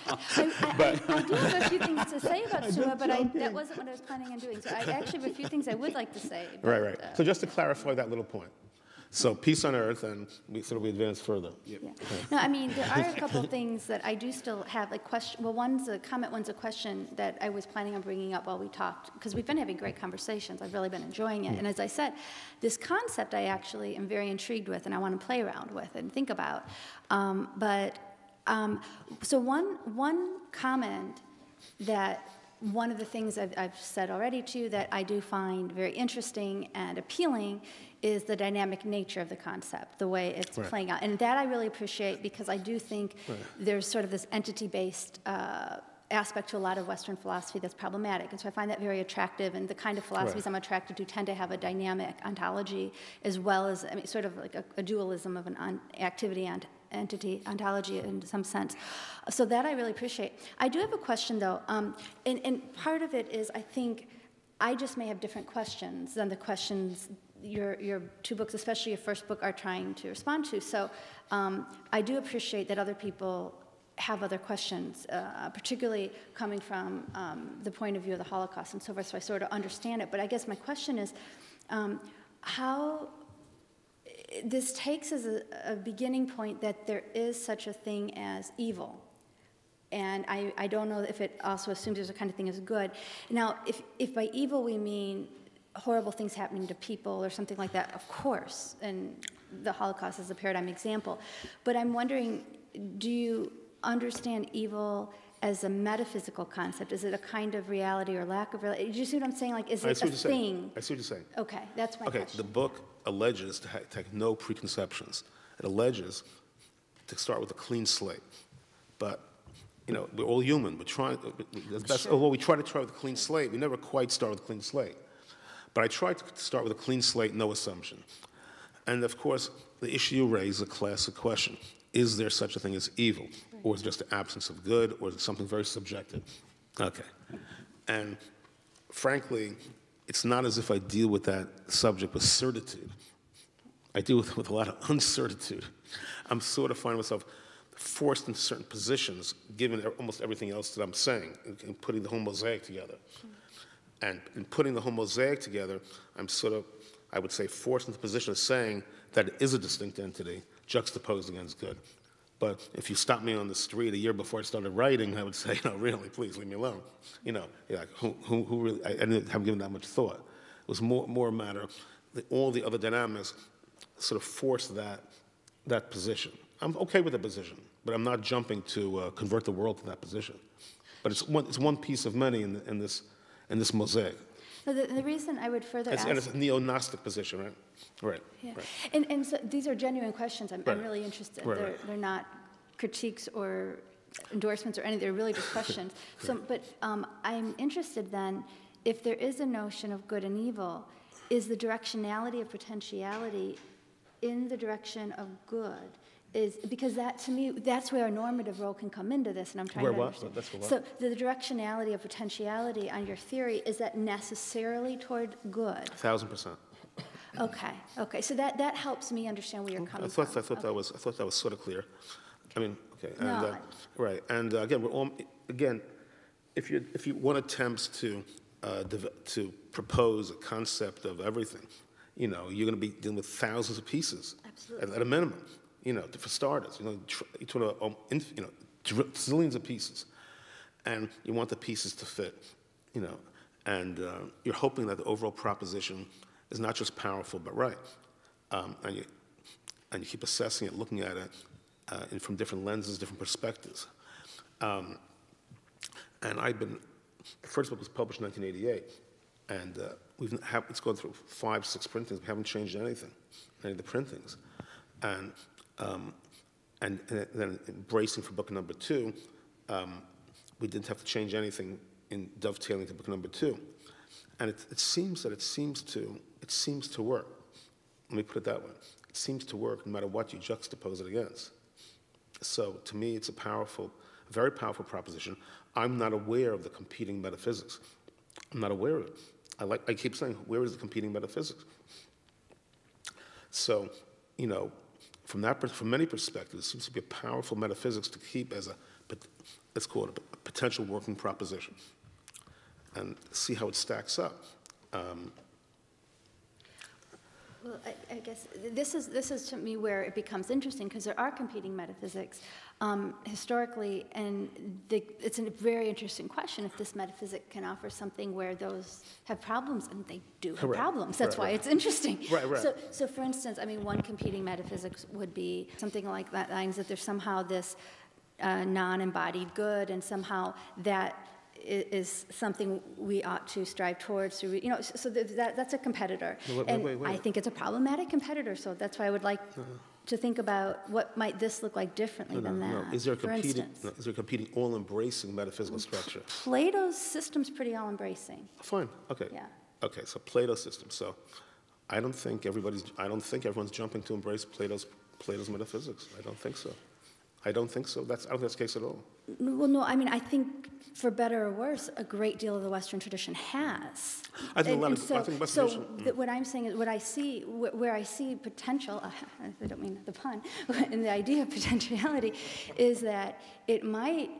I do have a few things to say about Summa, but that wasn't what I was planning on doing. So I actually have a few things I would like to say. But, right. So just to clarify that little point. So peace on earth, and we advance further. Yeah. No, I mean, there are a couple of things that I do still have, like question. Well, one's a comment, one's a question that I was planning on bringing up while we talked, because we've been having great conversations. I've really been enjoying it. And as I said, this concept I actually am very intrigued with, and I want to play around with and think about. So one comment that one of the things I've said already to you that I do find very interesting and appealing is the dynamic nature of the concept, the way it's playing out. And that I really appreciate, because I do think there's sort of this entity-based aspect to a lot of Western philosophy that's problematic. And so I find that very attractive, and the kind of philosophies I'm attracted to tend to have a dynamic ontology as well as, I mean, sort of like a dualism of an activity and entity ontology in some sense. So that I really appreciate. I do have a question, though, and part of it is I think I just may have different questions than the questions your two books, especially your first book, are trying to respond to. So I do appreciate that other people have other questions, particularly coming from the point of view of the Holocaust and so forth, so I sort of understand it. But I guess my question is how this takes as a beginning point that there is such a thing as evil. And I don't know if it also assumes there's a kind of thing as good. Now, if by evil we mean horrible things happening to people or something like that, of course, and the Holocaust is a paradigm example. But I'm wondering, do you understand evil as a metaphysical concept? Is it a kind of reality or lack of reality? Do you see what I'm saying? Like, is it a thing? I see what you're saying. Okay, that's my question. The book alleges to take no preconceptions. It alleges to start with a clean slate. But, you know, we're all human. We're trying, although we try with a clean slate, we never quite start with a clean slate. But I tried to start with a clean slate, no assumption. And of course, the issue you raise is a classic question. Is there such a thing as evil? Or is it just the absence of good? Or is it something very subjective? Okay. And frankly, it's not as if I deal with that subject with certitude. I deal with a lot of uncertitude. I'm sort of finding myself forced into certain positions, given almost everything else that I'm saying, and putting the whole mosaic together. And in putting the whole mosaic together, I'm sort of, I would say, forced into the position of saying that it is a distinct entity juxtaposed against good. But if you stopped me on the street a year before I started writing, I would say, no, really, please leave me alone. You know, like, who really, I didn't have given that much thought. It was more a matter that all the other dynamics sort of forced that position. I'm okay with the position, but I'm not jumping to convert the world to that position. But it's one piece of many in this mosaic. So the reason I would further ask... And it's a neo-Gnostic position, right? Right. Yeah. Right. And so these are genuine questions. I'm really interested. They're not critiques or endorsements or anything. They're really just questions. But I'm interested then, if there is a notion of good and evil, is the directionality of potentiality in the direction of good? Because that, to me, that's where a normative role can come into this, and I'm trying to understand. So the directionality of potentiality on your theory, is that necessarily toward good? 1,000%. Okay. So that helps me understand where you're coming from. I thought that was sort of clear. I mean, okay. And, no. Right. And again, if one attempts to propose a concept of everything, you know, you're going to be dealing with thousands of pieces. Absolutely. At a minimum. You know, for starters, zillions of pieces, and you want the pieces to fit, you know, and you're hoping that the overall proposition is not just powerful but right, and you keep assessing it, looking at it from different lenses, different perspectives, and the first book was published in 1988, and it's gone through 5-6 printings. We haven't changed anything, any of the printings, and then embracing for book number 2, we didn't have to change anything in dovetailing to book number 2, and it seems to work. Let me put it that way. It seems to work no matter what you juxtapose it against. So to me, it's a very powerful proposition. I'm not aware of the competing metaphysics. I'm not aware of it. I keep saying, where is the competing metaphysics? So, you know, from many perspectives, it seems to be a powerful metaphysics to keep as a let's call it a potential working proposition, and see how it stacks up. Well, I guess this is to me where it becomes interesting, because there are competing metaphysics historically, and it's a very interesting question if this metaphysic can offer something where those have problems, and they do have problems. That's why it's interesting. Right. So for instance, I mean, one competing metaphysics would be something like that lines that there's somehow this non-embodied good, and somehow that is something we ought to strive towards. So that's a competitor. Wait. I think it's a problematic competitor, so that's why I would like to think about what might this look like differently than that. No. Is there a competing all-embracing metaphysical structure? Plato's system's pretty all-embracing. Fine, okay. Yeah. Okay, so Plato's system. So I don't think everyone's jumping to embrace Plato's metaphysics. I don't think so. I don't think that's the case at all. Well, no, I mean, I think, for better or worse, a great deal of the Western tradition has. I think what I'm saying is, where I see potential, I don't mean the pun, in the idea of potentiality, is that it might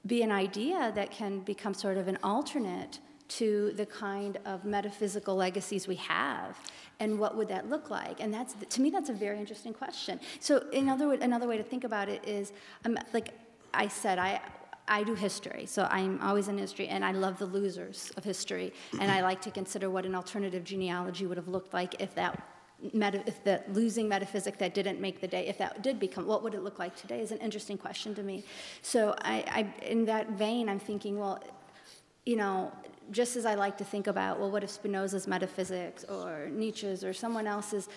be an idea that can become sort of an alternate to the kind of metaphysical legacies we have, and what would that look like? And to me, that's a very interesting question. So another way to think about it is, like I said, I do history, so I'm always in history, and I love the losers of history, and I like to consider what an alternative genealogy would have looked like if the losing metaphysic that didn't make the day, if that did become, what would it look like today, is an interesting question to me. So in that vein, I'm thinking, well, just as I like to think about, well, what if Spinoza's metaphysics or Nietzsche's or someone else's,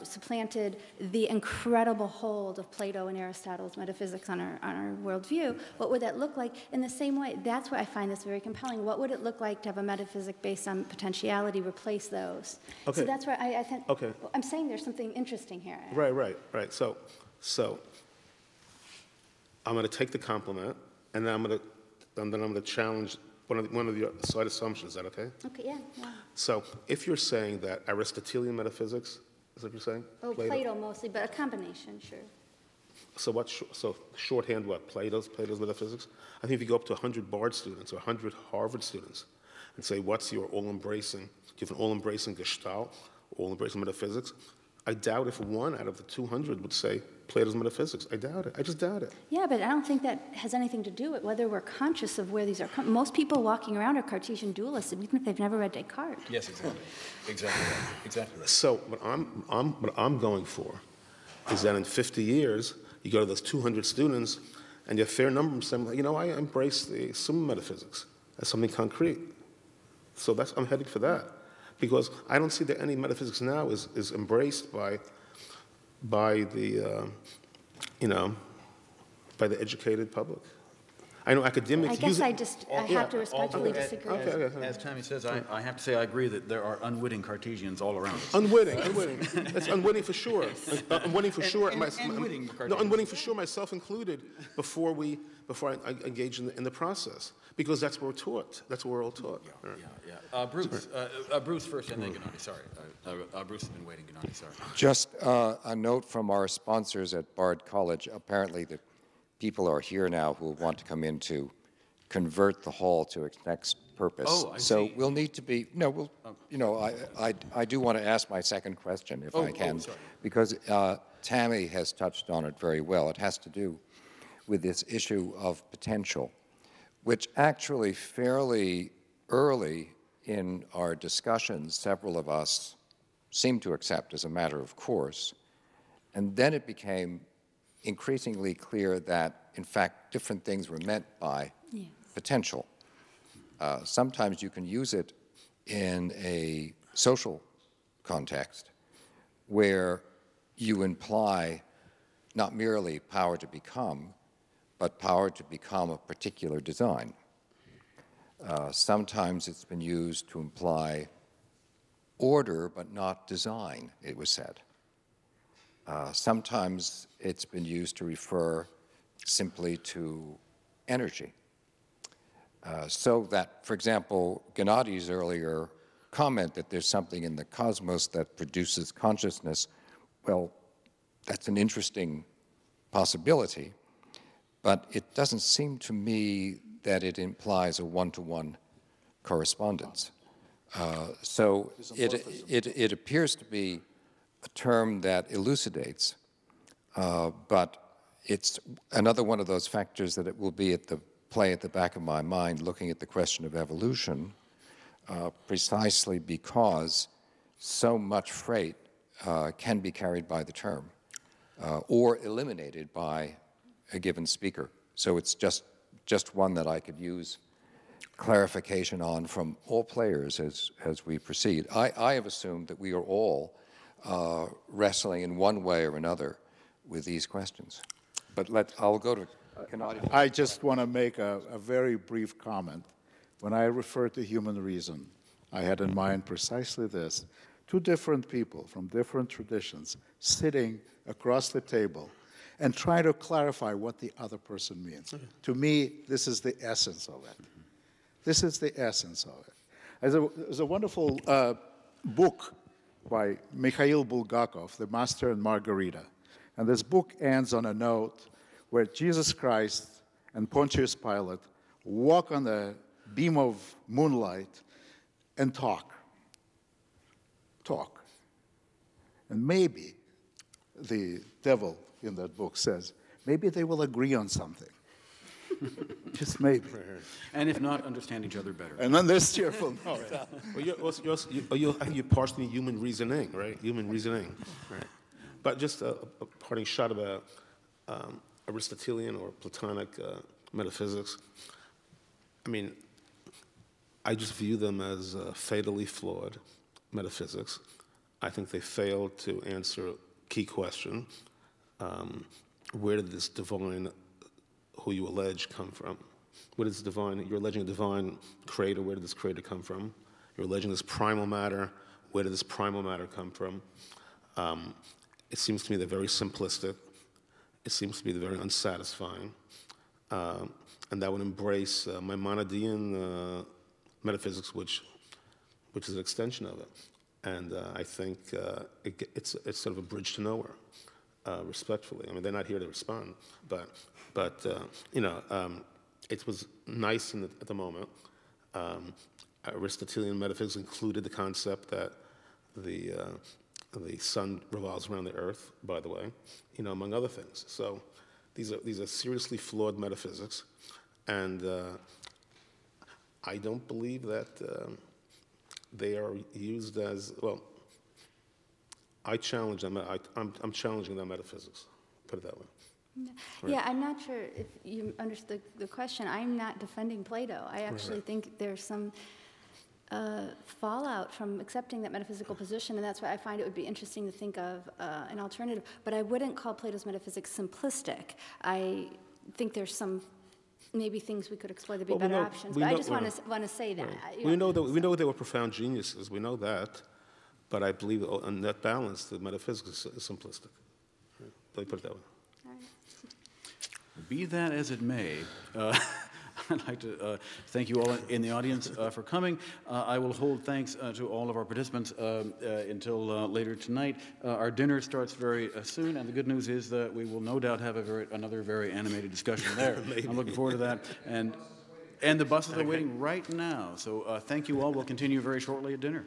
supplanted the incredible hold of Plato and Aristotle's metaphysics on our worldview? What would that look like? In the same way, that's why I find this very compelling. What would it look like to have a metaphysic based on potentiality replace those? Okay. So that's why I think. Okay. Well, I'm saying there's something interesting here. Right. So I'm going to take the compliment, and then I'm going to challenge one of your side assumptions. Is that okay? Okay, yeah. So if you're saying that Aristotelian metaphysics, is that what you're saying? Oh, Plato mostly, but a combination, sure. So shorthand what? Plato's metaphysics? I think if you go up to 100 Bard students or 100 Harvard students and say, what's your all-embracing, do you have an all-embracing Gestalt, all-embracing metaphysics? I doubt if one out of the 200 would say Plato's metaphysics. I doubt it. I just doubt it. Yeah, but I don't think that has anything to do with whether we're conscious of where these are. Most people walking around are Cartesian dualists, even if they've never read Descartes. Yes, exactly right. So what I'm going for is that in 50 years, you go to those 200 students, and you have a fair number of them say, I embrace the Summa Metaphysics as something concrete. So I'm heading for that. Because I don't see that any metaphysics now is embraced by the educated public. I know academics. I guess I have to respectfully disagree. Okay. As Tammy says, I have to say I agree that there are unwitting Cartesians all around us. Unwitting. That's unwitting for sure. Unwitting for sure. Unwitting for sure, myself included. Before I engage in the process, because that's what we're taught. That's what we're all taught. Yeah. Bruce first, and then Gennady. Sorry, Bruce has been waiting. Gennady, sorry. Just a note from our sponsors at Bard College. Apparently, the people are here now who want to come in to convert the hall to its next purpose. Oh, I so see. we'll need to be I do want to ask my second question if I can, because Tammy has touched on it very well. It has to do with this issue of potential, which actually fairly early in our discussions, several of us seemed to accept as a matter of course, and then it became increasingly clear that, in fact, different things were meant by potential. Sometimes you can use it in a social context where you imply not merely power to become, but power to become a particular design. Sometimes it's been used to imply order, but not design, it was said. Sometimes it's been used to refer simply to energy. So that, for example, Gennady's earlier comment that there's something in the cosmos that produces consciousness, well, that's an interesting possibility, but it doesn't seem to me that it implies a one-to-one correspondence. So it appears to be a term that elucidates, but it's another one of those factors that it will be at the play at the back of my mind looking at the question of evolution, precisely because so much freight can be carried by the term or eliminated by a given speaker. So it's just one that I could use clarification on from all players as we proceed. I have assumed that we are all wrestling in one way or another with these questions. But I'll go to Gennady. I just want to make a very brief comment. When I refer to human reason, I had in mind precisely this. Two different people from different traditions sitting across the table and trying to clarify what the other person means. To me, this is the essence of it. This is the essence of it. There's a wonderful book by Mikhail Bulgakov, The Master and Margarita. And this book ends on a note where Jesus Christ and Pontius Pilate walk on the beam of moonlight and talk. Talk. And maybe, the devil in that book says, maybe they will agree on something. Just maybe. And if not, understand each other better. And then there's cheerful note. Well, you're partially human reasoning, right? Human reasoning, right? But just a parting shot about Aristotelian or Platonic metaphysics. I mean, I just view them as fatally flawed metaphysics. I think they failed to answer a key question. Where did this divine, who you allege, come from? Where does divine, you're alleging a divine creator, where did this creator come from? You're alleging this primal matter, where did this primal matter come from? It seems to me they're very simplistic. It seems to be very unsatisfying. And that would embrace Maimonidean metaphysics, which is an extension of it. And I think it's sort of a bridge to nowhere, respectfully. I mean, they're not here to respond, but it was nice at the moment. Aristotelian metaphysics included the concept that the sun revolves around the earth, by the way, among other things. So these are seriously flawed metaphysics, and I don't believe that they are used as, well, I challenge them. I'm challenging their metaphysics, put it that way. Yeah, right. I'm not sure if you understood the question. I'm not defending Plato. I actually think there's some fallout from accepting that metaphysical position, and that's why I find it would be interesting to think of an alternative. But I wouldn't call Plato's metaphysics simplistic. I think there's some maybe things we could explore that would be better options. But I just want to say that. Right. We know they were profound geniuses. We know that. But I believe on that balance, the metaphysics is simplistic. Right. Let me put it that way. All right. Be that as it may, I'd like to thank you all in the audience for coming. I will hold thanks to all of our participants until later tonight. Our dinner starts very soon, and the good news is that we will no doubt have another very animated discussion there. I'm looking forward to that. And the buses are waiting right now. So thank you all. We'll continue very shortly at dinner.